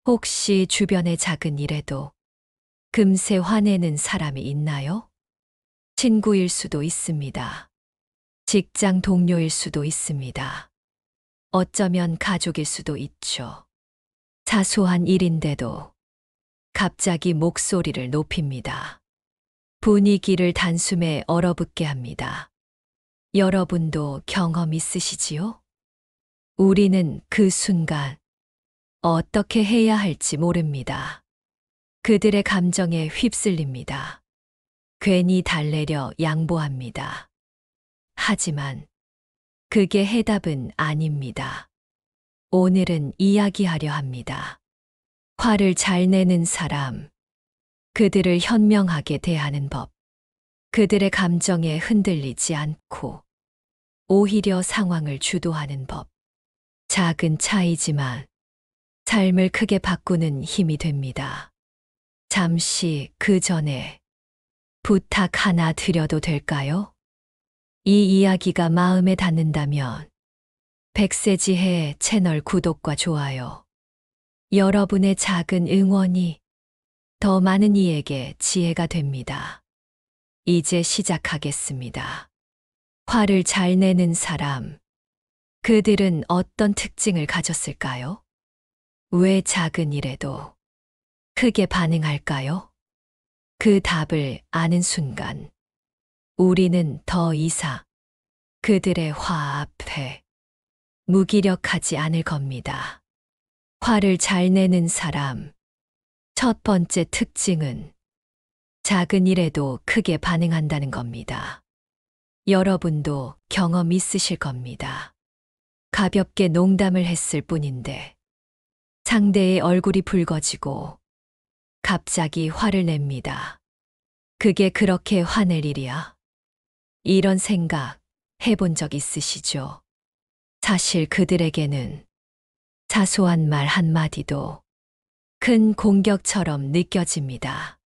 혹시 주변의 작은 일에도 금세 화내는 사람이 있나요? 친구일 수도 있습니다. 직장 동료일 수도 있습니다. 어쩌면 가족일 수도 있죠. 사소한 일인데도 갑자기 목소리를 높입니다. 분위기를 단숨에 얼어붙게 합니다. 여러분도 경험 있으시지요? 우리는 그 순간 어떻게 해야 할지 모릅니다. 그들의 감정에 휩쓸립니다. 괜히 달래려 양보합니다. 하지만 그게 해답은 아닙니다. 오늘은 이야기하려 합니다. 화를 잘 내는 사람, 그들을 현명하게 대하는 법, 그들의 감정에 흔들리지 않고 오히려 상황을 주도하는 법. 작은 차이지만 삶을 크게 바꾸는 힘이 됩니다. 잠시 그 전에 부탁 하나 드려도 될까요? 이 이야기가 마음에 닿는다면 백세지혜 채널 구독과 좋아요. 여러분의 작은 응원이 더 많은 이에게 지혜가 됩니다. 이제 시작하겠습니다. 화를 잘 내는 사람, 그들은 어떤 특징을 가졌을까요? 왜 작은 일에도 크게 반응할까요? 그 답을 아는 순간 우리는 더 이상 그들의 화 앞에 무기력하지 않을 겁니다. 화를 잘 내는 사람, 첫 번째 특징은 작은 일에도 크게 반응한다는 겁니다. 여러분도 경험 있으실 겁니다. 가볍게 농담을 했을 뿐인데 상대의 얼굴이 붉어지고 갑자기 화를 냅니다. 그게 그렇게 화낼 일이야? 이런 생각 해본 적 있으시죠? 사실 그들에게는 사소한 말 한마디도 큰 공격처럼 느껴집니다.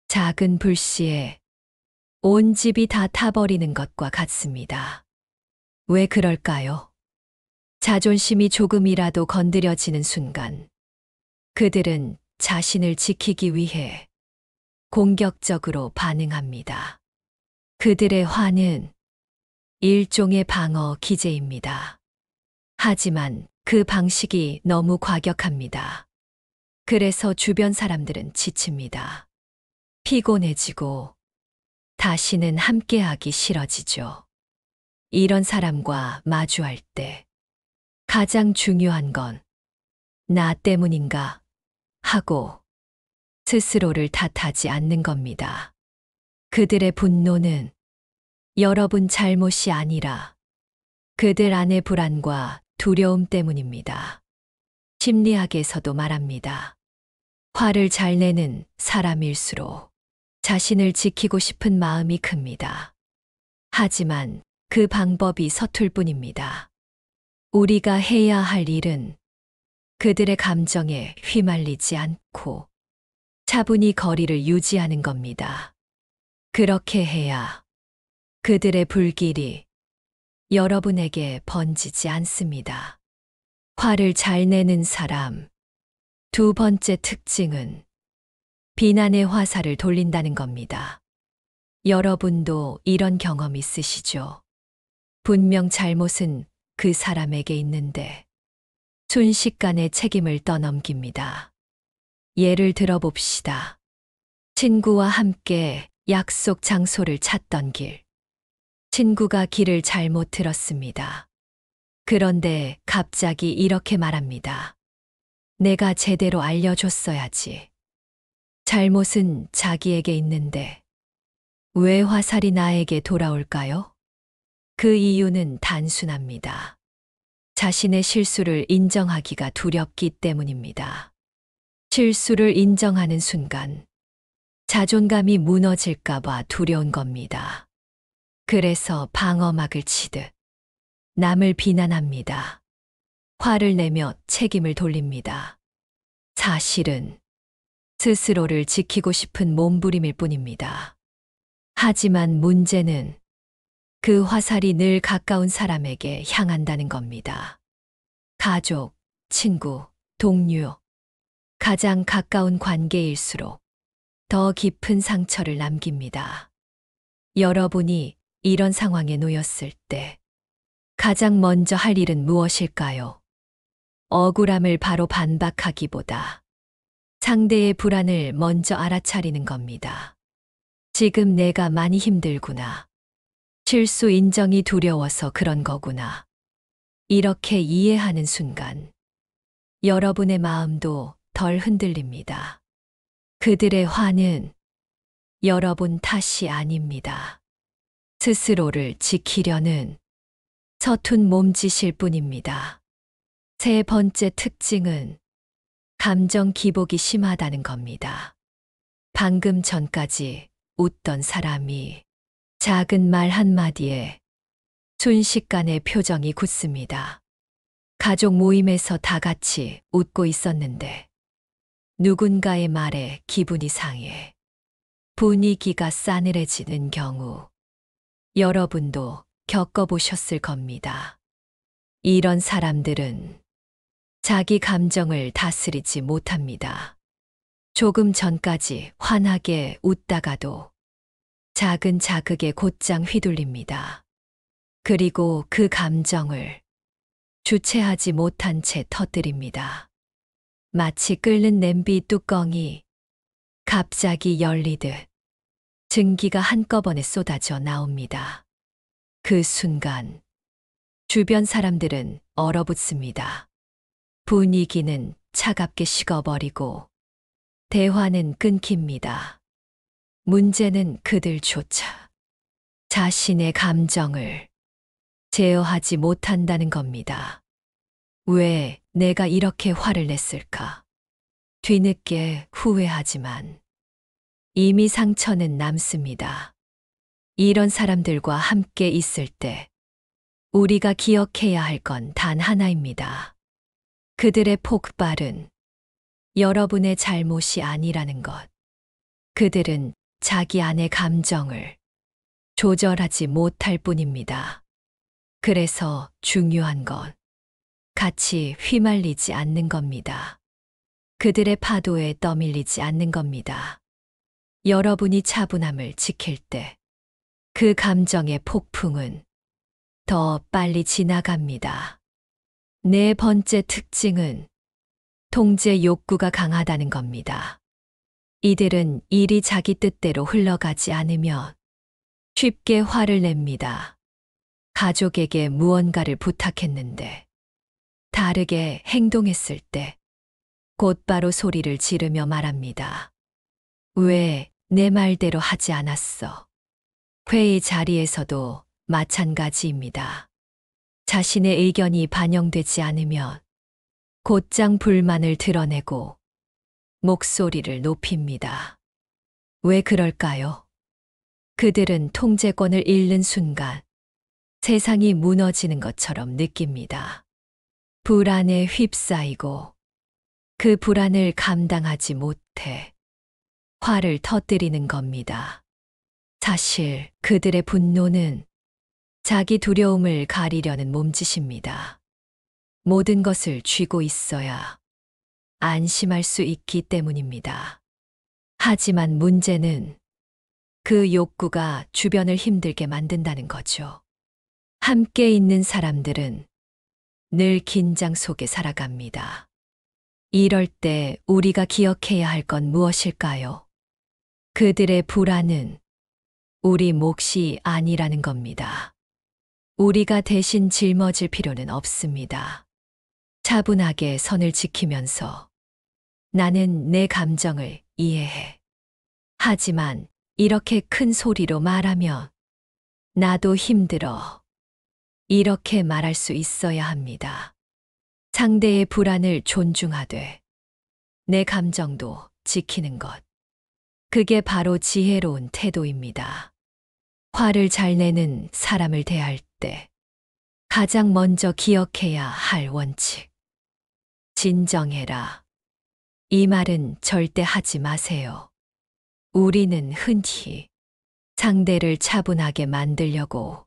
작은 불씨에 온 집이 다 타버리는 것과 같습니다. 왜 그럴까요? 자존심이 조금이라도 건드려지는 순간 그들은 자신을 지키기 위해 공격적으로 반응합니다. 그들의 화는 일종의 방어 기제입니다. 하지만 그 방식이 너무 과격합니다. 그래서 주변 사람들은 지칩니다. 피곤해지고 다시는 함께하기 싫어지죠. 이런 사람과 마주할 때 가장 중요한 건 나 때문인가 하고 스스로를 탓하지 않는 겁니다. 그들의 분노는 여러분 잘못이 아니라 그들 안의 불안과 두려움 때문입니다. 심리학에서도 말합니다. 화를 잘 내는 사람일수록 자신을 지키고 싶은 마음이 큽니다. 하지만 그 방법이 서툴 뿐입니다. 우리가 해야 할 일은 그들의 감정에 휘말리지 않고 차분히 거리를 유지하는 겁니다. 그렇게 해야 그들의 불길이 여러분에게 번지지 않습니다. 화를 잘 내는 사람, 두 번째 특징은 비난의 화살을 돌린다는 겁니다. 여러분도 이런 경험 있으시죠? 분명 잘못은 그 사람에게 있는데 순식간에 책임을 떠넘깁니다. 예를 들어 봅시다. 친구와 함께 약속 장소를 찾던 길. 친구가 길을 잘못 들었습니다. 그런데 갑자기 이렇게 말합니다. 내가 제대로 알려줬어야지. 잘못은 자기에게 있는데 왜 화살이 나에게 돌아올까요? 그 이유는 단순합니다. 자신의 실수를 인정하기가 두렵기 때문입니다. 실수를 인정하는 순간 자존감이 무너질까봐 두려운 겁니다. 그래서 방어막을 치듯 남을 비난합니다. 화를 내며 책임을 돌립니다. 사실은 스스로를 지키고 싶은 몸부림일 뿐입니다. 하지만 문제는 그 화살이 늘 가까운 사람에게 향한다는 겁니다. 가족, 친구, 동료, 가장 가까운 관계일수록 더 깊은 상처를 남깁니다. 여러분이 이런 상황에 놓였을 때 가장 먼저 할 일은 무엇일까요? 억울함을 바로 반박하기보다 상대의 불안을 먼저 알아차리는 겁니다. 지금 내가 많이 힘들구나. 실수 인정이 두려워서 그런 거구나. 이렇게 이해하는 순간 여러분의 마음도 덜 흔들립니다. 그들의 화는 여러분 탓이 아닙니다. 스스로를 지키려는 서툰 몸짓일 뿐입니다. 세 번째 특징은 감정 기복이 심하다는 겁니다. 방금 전까지 웃던 사람이 작은 말 한마디에 순식간에 표정이 굳습니다. 가족 모임에서 다 같이 웃고 있었는데 누군가의 말에 기분이 상해 분위기가 싸늘해지는 경우 여러분도 겪어보셨을 겁니다. 이런 사람들은 자기 감정을 다스리지 못합니다. 조금 전까지 환하게 웃다가도 작은 자극에 곧장 휘둘립니다. 그리고 그 감정을 주체하지 못한 채 터뜨립니다. 마치 끓는 냄비 뚜껑이 갑자기 열리듯 증기가 한꺼번에 쏟아져 나옵니다. 그 순간 주변 사람들은 얼어붙습니다. 분위기는 차갑게 식어버리고 대화는 끊깁니다. 문제는 그들조차 자신의 감정을 제어하지 못한다는 겁니다. 왜 내가 이렇게 화를 냈을까? 뒤늦게 후회하지만 이미 상처는 남습니다. 이런 사람들과 함께 있을 때 우리가 기억해야 할 건 단 하나입니다. 그들의 폭발은 여러분의 잘못이 아니라는 것. 그들은 자기 안의 감정을 조절하지 못할 뿐입니다. 그래서 중요한 건 같이 휘말리지 않는 겁니다. 그들의 파도에 떠밀리지 않는 겁니다. 여러분이 차분함을 지킬 때 그 감정의 폭풍은 더 빨리 지나갑니다. 네 번째 특징은 통제 욕구가 강하다는 겁니다. 이들은 일이 자기 뜻대로 흘러가지 않으면 쉽게 화를 냅니다. 가족에게 무언가를 부탁했는데 다르게 행동했을 때 곧바로 소리를 지르며 말합니다. 왜 내 말대로 하지 않았어? 회의 자리에서도 마찬가지입니다. 자신의 의견이 반영되지 않으면 곧장 불만을 드러내고 목소리를 높입니다. 왜 그럴까요? 그들은 통제권을 잃는 순간 세상이 무너지는 것처럼 느낍니다. 불안에 휩싸이고 그 불안을 감당하지 못해 화를 터뜨리는 겁니다. 사실 그들의 분노는 자기 두려움을 가리려는 몸짓입니다. 모든 것을 쥐고 있어야 안심할 수 있기 때문입니다. 하지만 문제는 그 욕구가 주변을 힘들게 만든다는 거죠. 함께 있는 사람들은 늘 긴장 속에 살아갑니다. 이럴 때 우리가 기억해야 할 건 무엇일까요? 그들의 불안은 우리 몫이 아니라는 겁니다. 우리가 대신 짊어질 필요는 없습니다. 차분하게 선을 지키면서 나는 내 감정을 이해해. 하지만 이렇게 큰 소리로 말하면 나도 힘들어. 이렇게 말할 수 있어야 합니다. 상대의 불안을 존중하되 내 감정도 지키는 것. 그게 바로 지혜로운 태도입니다. 화를 잘 내는 사람을 대할 때 가장 먼저 기억해야 할 원칙. 진정해라. 이 말은 절대 하지 마세요. 우리는 흔히 상대를 차분하게 만들려고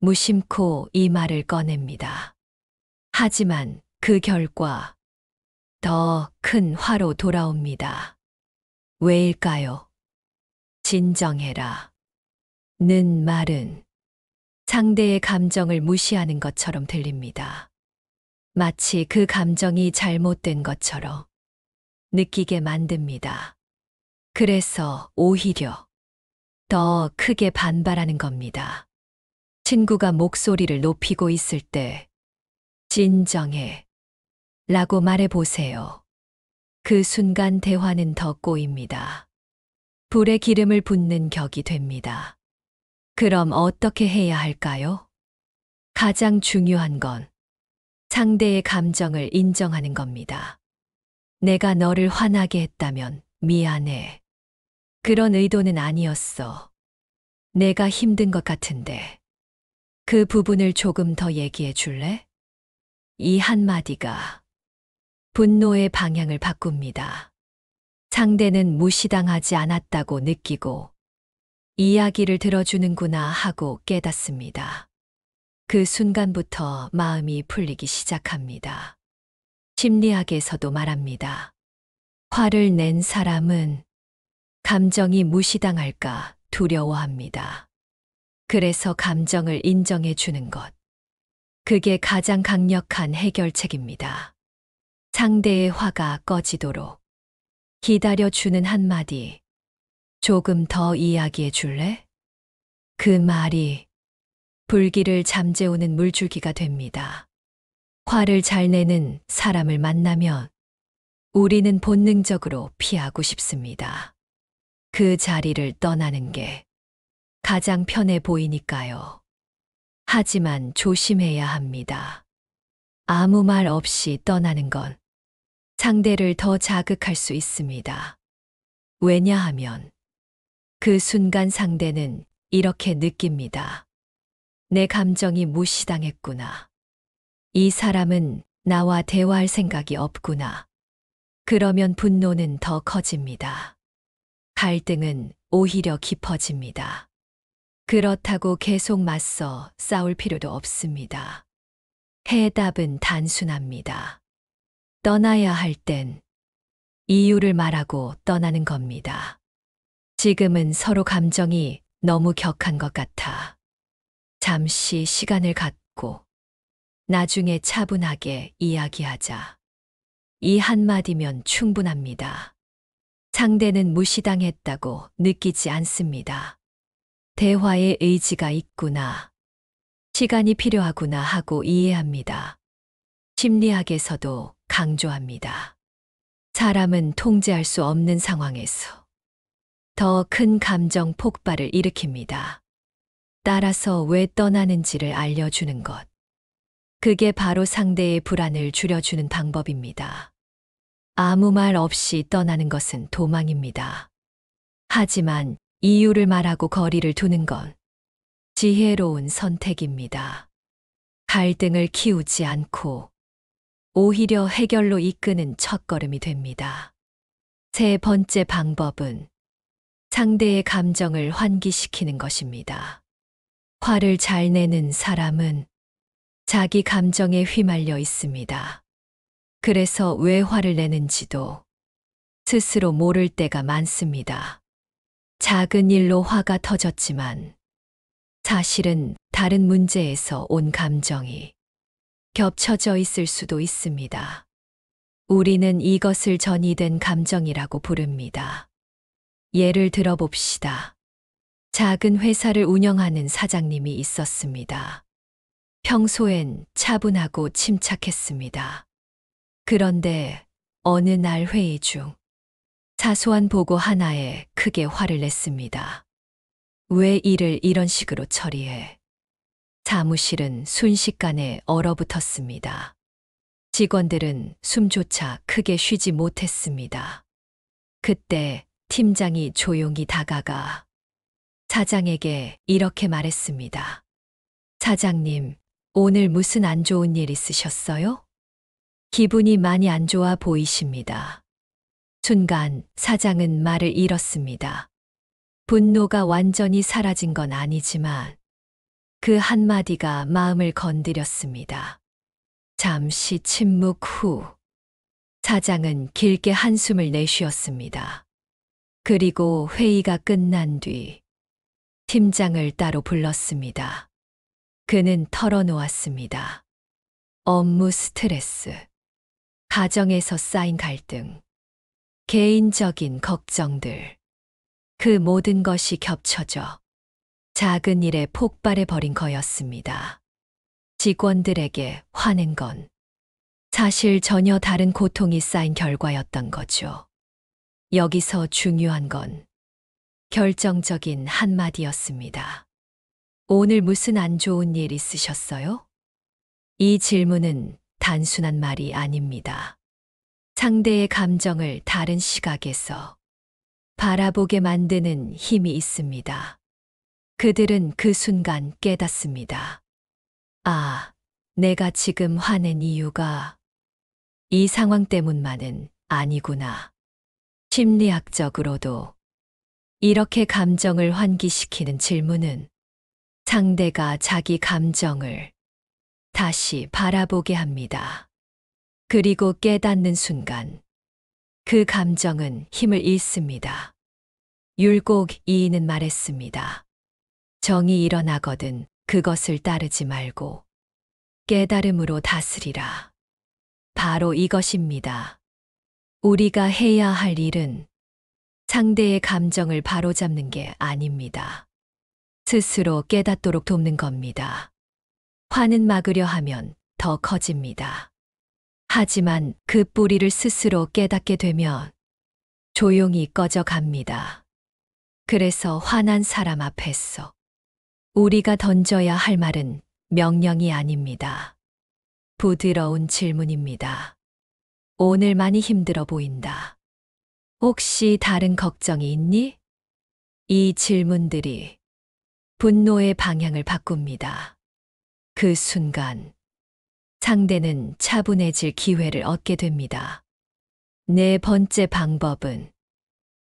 무심코 이 말을 꺼냅니다. 하지만 그 결과 더 큰 화로 돌아옵니다. 왜일까요? 진정해라. 는 말은 상대의 감정을 무시하는 것처럼 들립니다. 마치 그 감정이 잘못된 것처럼 느끼게 만듭니다. 그래서 오히려 더 크게 반발하는 겁니다. 친구가 목소리를 높이고 있을 때 진정해 라고 말해 보세요. 그 순간 대화는 더 꼬입니다. 불에 기름을 붓는 격이 됩니다. 그럼 어떻게 해야 할까요? 가장 중요한 건 상대의 감정을 인정하는 겁니다. 내가 너를 화나게 했다면 미안해. 그런 의도는 아니었어. 내가 힘든 것 같은데. 그 부분을 조금 더 얘기해 줄래? 이 한마디가 분노의 방향을 바꿉니다. 상대는 무시당하지 않았다고 느끼고 이야기를 들어주는구나 하고 깨닫습니다. 그 순간부터 마음이 풀리기 시작합니다. 심리학에서도 말합니다. 화를 낸 사람은 감정이 무시당할까 두려워합니다. 그래서 감정을 인정해 주는 것. 그게 가장 강력한 해결책입니다. 상대의 화가 꺼지도록 기다려주는 한마디. 조금 더 이야기해 줄래? 그 말이 불길을 잠재우는 물줄기가 됩니다. 화를 잘 내는 사람을 만나면 우리는 본능적으로 피하고 싶습니다. 그 자리를 떠나는 게 가장 편해 보이니까요. 하지만 조심해야 합니다. 아무 말 없이 떠나는 건 상대를 더 자극할 수 있습니다. 왜냐하면 그 순간 상대는 이렇게 느낍니다. 내 감정이 무시당했구나. 이 사람은 나와 대화할 생각이 없구나. 그러면 분노는 더 커집니다. 갈등은 오히려 깊어집니다. 그렇다고 계속 맞서 싸울 필요도 없습니다. 해답은 단순합니다. 떠나야 할 땐 이유를 말하고 떠나는 겁니다. 지금은 서로 감정이 너무 격한 것 같아. 잠시 시간을 갖고 나중에 차분하게 이야기하자. 이 한마디면 충분합니다. 상대는 무시당했다고 느끼지 않습니다. 대화의 의지가 있구나. 시간이 필요하구나 하고 이해합니다. 심리학에서도 강조합니다. 사람은 통제할 수 없는 상황에서 더 큰 감정 폭발을 일으킵니다. 따라서 왜 떠나는지를 알려주는 것. 그게 바로 상대의 불안을 줄여주는 방법입니다. 아무 말 없이 떠나는 것은 도망입니다. 하지만 이유를 말하고 거리를 두는 건 지혜로운 선택입니다. 갈등을 키우지 않고 오히려 해결로 이끄는 첫걸음이 됩니다. 세 번째 방법은 상대의 감정을 환기시키는 것입니다. 화를 잘 내는 사람은 자기 감정에 휘말려 있습니다. 그래서 왜 화를 내는지도 스스로 모를 때가 많습니다. 작은 일로 화가 터졌지만 사실은 다른 문제에서 온 감정이 겹쳐져 있을 수도 있습니다. 우리는 이것을 전이된 감정이라고 부릅니다. 예를 들어 봅시다. 작은 회사를 운영하는 사장님이 있었습니다. 평소엔 차분하고 침착했습니다. 그런데 어느 날 회의 중 사소한 보고 하나에 크게 화를 냈습니다. 왜 일을 이런 식으로 처리해? 사무실은 순식간에 얼어붙었습니다. 직원들은 숨조차 크게 쉬지 못했습니다. 그때 팀장이 조용히 다가가 사장에게 이렇게 말했습니다. 사장님, 오늘 무슨 안 좋은 일 있으셨어요? 기분이 많이 안 좋아 보이십니다. 순간 사장은 말을 잃었습니다. 분노가 완전히 사라진 건 아니지만 그 한마디가 마음을 건드렸습니다. 잠시 침묵 후 사장은 길게 한숨을 내쉬었습니다. 그리고 회의가 끝난 뒤 팀장을 따로 불렀습니다. 그는 털어놓았습니다. 업무 스트레스, 가정에서 쌓인 갈등, 개인적인 걱정들, 그 모든 것이 겹쳐져 작은 일에 폭발해 버린 거였습니다. 직원들에게 화낸 건 사실 전혀 다른 고통이 쌓인 결과였던 거죠. 여기서 중요한 건 결정적인 한마디였습니다. 오늘 무슨 안 좋은 일 있으셨어요? 이 질문은 단순한 말이 아닙니다. 상대의 감정을 다른 시각에서 바라보게 만드는 힘이 있습니다. 그들은 그 순간 깨닫습니다. 아, 내가 지금 화낸 이유가 이 상황 때문만은 아니구나. 심리학적으로도 이렇게 감정을 환기시키는 질문은 상대가 자기 감정을 다시 바라보게 합니다. 그리고 깨닫는 순간 그 감정은 힘을 잃습니다. 율곡 이인은 말했습니다. 정이 일어나거든 그것을 따르지 말고 깨달음으로 다스리라. 바로 이것입니다. 우리가 해야 할 일은 상대의 감정을 바로잡는 게 아닙니다. 스스로 깨닫도록 돕는 겁니다. 화는 막으려 하면 더 커집니다. 하지만 그 뿌리를 스스로 깨닫게 되면 조용히 꺼져갑니다. 그래서 화난 사람 앞에서 우리가 던져야 할 말은 명령이 아닙니다. 부드러운 질문입니다. 오늘 많이 힘들어 보인다. 혹시 다른 걱정이 있니? 이 질문들이 분노의 방향을 바꿉니다. 그 순간 상대는 차분해질 기회를 얻게 됩니다. 네 번째 방법은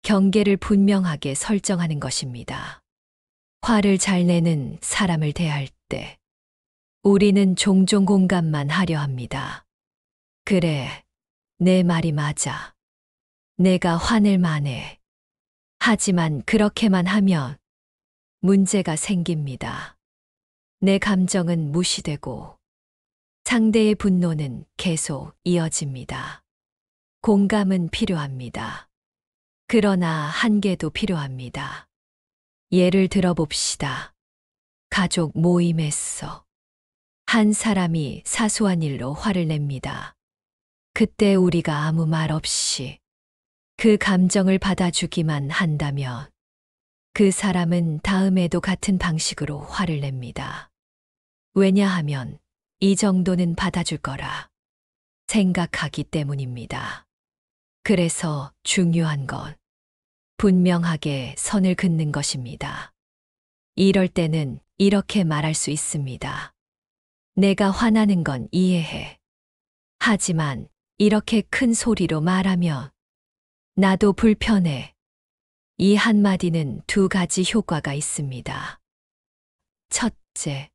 경계를 분명하게 설정하는 것입니다. 화를 잘 내는 사람을 대할 때 우리는 종종 공감만 하려 합니다. 그래, 내 말이 맞아. 내가 화낼 만해. 하지만 그렇게만 하면 문제가 생깁니다. 내 감정은 무시되고 상대의 분노는 계속 이어집니다. 공감은 필요합니다. 그러나 한계도 필요합니다. 예를 들어 봅시다. 가족 모임에서 한 사람이 사소한 일로 화를 냅니다. 그때 우리가 아무 말 없이 그 감정을 받아주기만 한다면 그 사람은 다음에도 같은 방식으로 화를 냅니다. 왜냐하면 이 정도는 받아줄 거라 생각하기 때문입니다. 그래서 중요한 건 분명하게 선을 긋는 것입니다. 이럴 때는 이렇게 말할 수 있습니다. 내가 화나는 건 이해해. 하지만 이렇게 큰 소리로 말하면 나도 불편해. 이 한마디는 두 가지 효과가 있습니다. 첫째,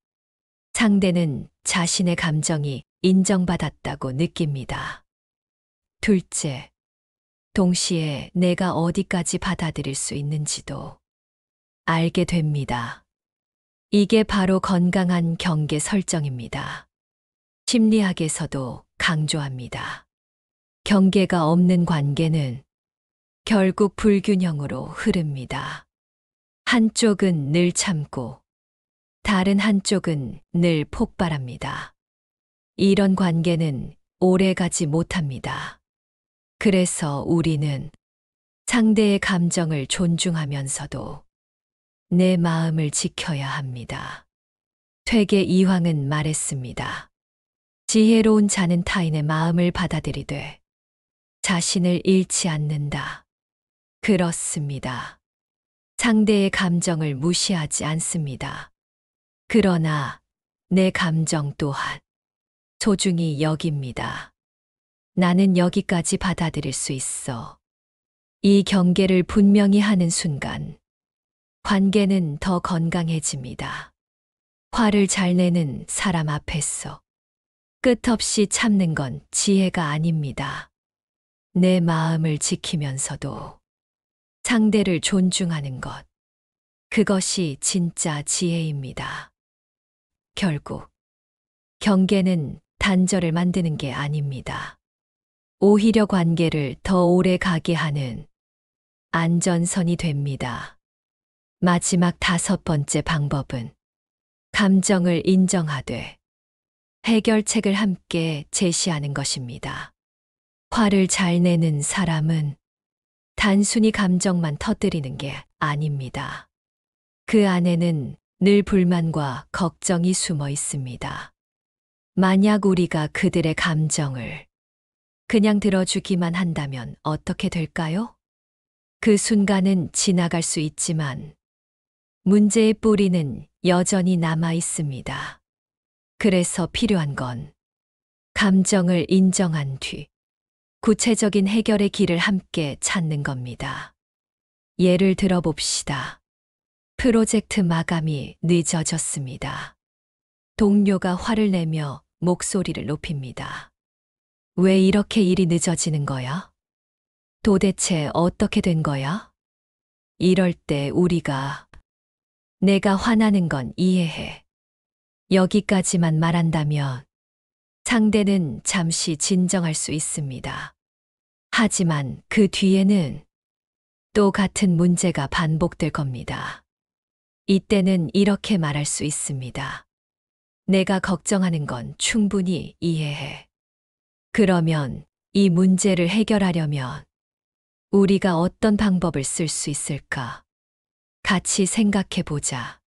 상대는 자신의 감정이 인정받았다고 느낍니다. 둘째, 동시에 내가 어디까지 받아들일 수 있는지도 알게 됩니다. 이게 바로 건강한 경계 설정입니다. 심리학에서도 강조합니다. 경계가 없는 관계는 결국 불균형으로 흐릅니다. 한쪽은 늘 참고 다른 한쪽은 늘 폭발합니다. 이런 관계는 오래 가지 못합니다. 그래서 우리는 상대의 감정을 존중하면서도 내 마음을 지켜야 합니다. 퇴계 이황은 말했습니다. 지혜로운 자는 타인의 마음을 받아들이되 자신을 잃지 않는다. 그렇습니다. 상대의 감정을 무시하지 않습니다. 그러나 내 감정 또한 소중히 여깁니다. 나는 여기까지 받아들일 수 있어. 이 경계를 분명히 하는 순간 관계는 더 건강해집니다. 화를 잘 내는 사람 앞에서 끝없이 참는 건 지혜가 아닙니다. 내 마음을 지키면서도 상대를 존중하는 것. 그것이 진짜 지혜입니다. 결국 경계는 단절을 만드는 게 아닙니다. 오히려 관계를 더 오래 가게 하는 안전선이 됩니다. 마지막 5번째 방법은 감정을 인정하되 해결책을 함께 제시하는 것입니다. 화를 잘 내는 사람은 단순히 감정만 터뜨리는 게 아닙니다. 그 안에는 늘 불만과 걱정이 숨어 있습니다. 만약 우리가 그들의 감정을 그냥 들어주기만 한다면 어떻게 될까요? 그 순간은 지나갈 수 있지만 문제의 뿌리는 여전히 남아 있습니다. 그래서 필요한 건 감정을 인정한 뒤 구체적인 해결의 길을 함께 찾는 겁니다. 예를 들어 봅시다. 프로젝트 마감이 늦어졌습니다. 동료가 화를 내며 목소리를 높입니다. 왜 이렇게 일이 늦어지는 거야? 도대체 어떻게 된 거야? 이럴 때 우리가 내가 화나는 건 이해해. 여기까지만 말한다면 상대는 잠시 진정할 수 있습니다. 하지만 그 뒤에는 또 같은 문제가 반복될 겁니다. 이때는 이렇게 말할 수 있습니다. 내가 걱정하는 건 충분히 이해해. 그러면 이 문제를 해결하려면 우리가 어떤 방법을 쓸 수 있을까? 같이 생각해 보자.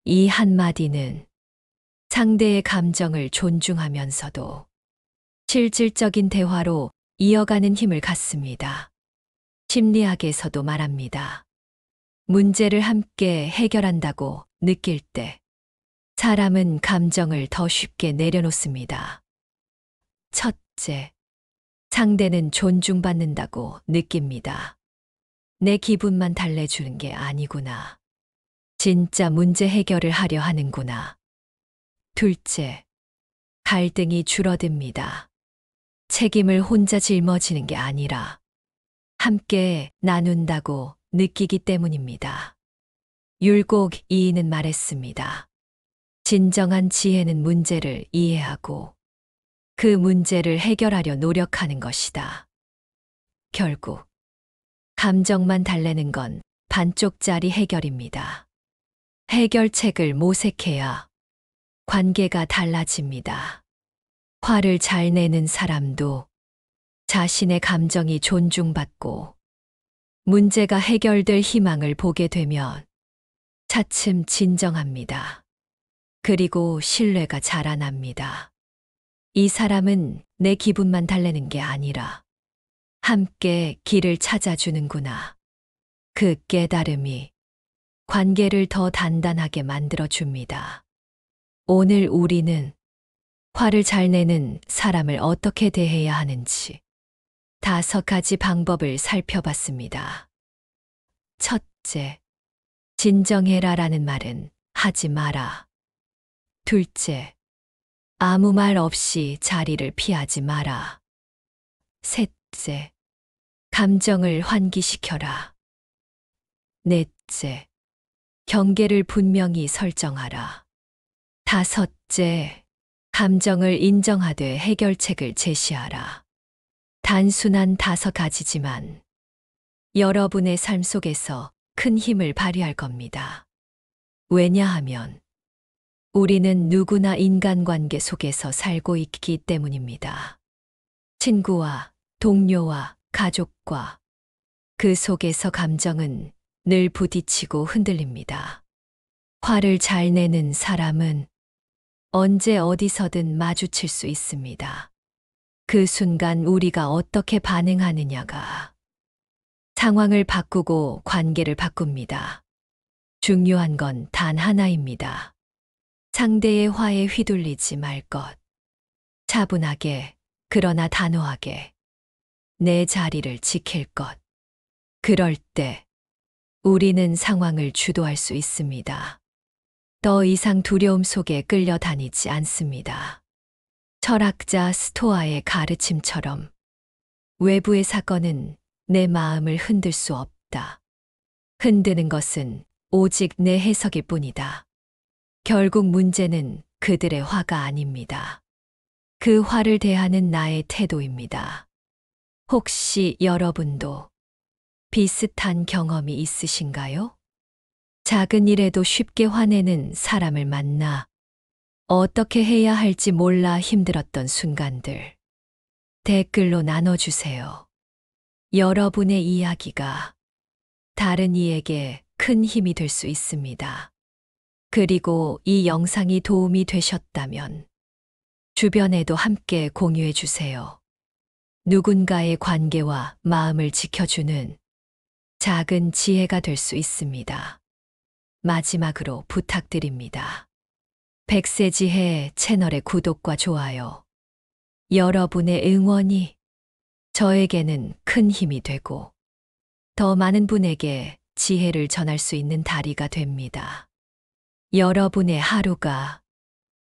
이 한마디는 상대의 감정을 존중하면서도 실질적인 대화로 이어가는 힘을 갖습니다. 심리학에서도 말합니다. 문제를 함께 해결한다고 느낄 때 사람은 감정을 더 쉽게 내려놓습니다. 첫째, 상대는 존중받는다고 느낍니다. 내 기분만 달래주는 게 아니구나. 진짜 문제 해결을 하려 하는구나. 둘째, 갈등이 줄어듭니다. 책임을 혼자 짊어지는 게 아니라 함께 나눈다고 느끼기 때문입니다. 율곡 이인은 말했습니다. 진정한 지혜는 문제를 이해하고 그 문제를 해결하려 노력하는 것이다. 결국 감정만 달래는 건 반쪽짜리 해결입니다. 해결책을 모색해야 관계가 달라집니다. 화를 잘 내는 사람도 자신의 감정이 존중받고 문제가 해결될 희망을 보게 되면 차츰 진정합니다. 그리고 신뢰가 자라납니다. 이 사람은 내 기분만 달래는 게 아니라 함께 길을 찾아주는구나. 그 깨달음이 관계를 더 단단하게 만들어줍니다. 오늘 우리는 화를 잘 내는 사람을 어떻게 대해야 하는지 5가지 방법을 살펴봤습니다. 첫째, 진정해라라는 말은 하지 마라. 둘째, 아무 말 없이 자리를 피하지 마라. 셋째, 감정을 환기시켜라. 넷째, 경계를 분명히 설정하라. 다섯째, 감정을 인정하되 해결책을 제시하라. 단순한 5가지지만 여러분의 삶 속에서 큰 힘을 발휘할 겁니다. 왜냐하면 우리는 누구나 인간관계 속에서 살고 있기 때문입니다. 친구와 동료와 가족과 그 속에서 감정은 늘 부딪히고 흔들립니다. 화를 잘 내는 사람은 언제 어디서든 마주칠 수 있습니다. 그 순간 우리가 어떻게 반응하느냐가 상황을 바꾸고 관계를 바꿉니다. 중요한 건 단 하나입니다. 상대의 화에 휘둘리지 말 것. 차분하게, 그러나 단호하게 내 자리를 지킬 것. 그럴 때 우리는 상황을 주도할 수 있습니다. 더 이상 두려움 속에 끌려다니지 않습니다. 철학자 스토아의 가르침처럼 외부의 사건은 내 마음을 흔들 수 없다. 흔드는 것은 오직 내 해석일 뿐이다. 결국 문제는 그들의 화가 아닙니다. 그 화를 대하는 나의 태도입니다. 혹시 여러분도 비슷한 경험이 있으신가요? 작은 일에도 쉽게 화내는 사람을 만나 어떻게 해야 할지 몰라 힘들었던 순간들. 댓글로 나눠주세요. 여러분의 이야기가 다른 이에게 큰 힘이 될 수 있습니다. 그리고 이 영상이 도움이 되셨다면 주변에도 함께 공유해 주세요. 누군가의 관계와 마음을 지켜주는 작은 지혜가 될 수 있습니다. 마지막으로 부탁드립니다. 백세지혜 채널의 구독과 좋아요. 여러분의 응원이 저에게는 큰 힘이 되고 더 많은 분에게 지혜를 전할 수 있는 다리가 됩니다. 여러분의 하루가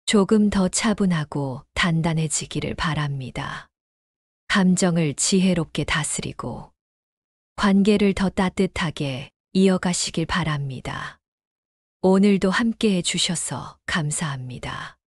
조금 더 차분하고 단단해지기를 바랍니다. 감정을 지혜롭게 다스리고 관계를 더 따뜻하게 이어가시길 바랍니다. 오늘도 함께 해주셔서 감사합니다.